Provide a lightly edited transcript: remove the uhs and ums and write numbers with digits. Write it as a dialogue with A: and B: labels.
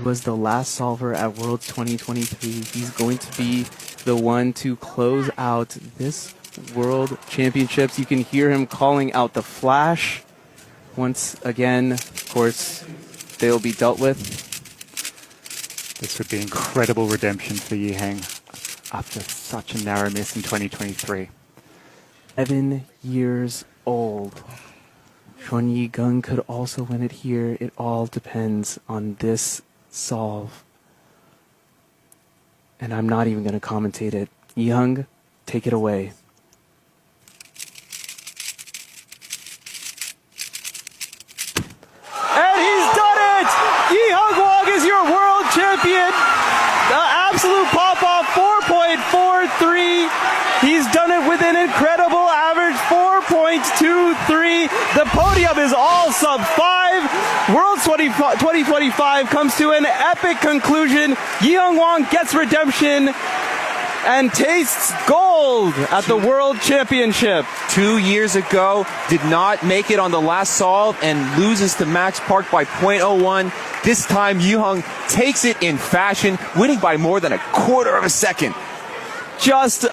A: was the last solver at Worlds 2023. He's going to be the one to close out this World Championships. You can hear him calling out the flash. Once again, of course, they'll be dealt with.
B: This would be incredible redemption for Yiheng after such a narrow miss in 2023.
A: 7 years old. Xuan Yigang could also win it here. It all depends on this solve. And I'm not even going to commentate it. Yiheng, take it away.
C: And he's done it! Yiheng Wang is your world champion. The absolute pop-off, 4.43. He's done it with an incredible average, 4.23. The podium is all sub 5. Worlds 2025 comes to an epic conclusion. Yiheng Wang gets redemption and tastes gold at the World Championship.
D: 2 years ago, did not make it on the last solve and loses to Max Park by 0.01. This time, Yiheng takes it in fashion, winning by more than a quarter of a second.
C: Just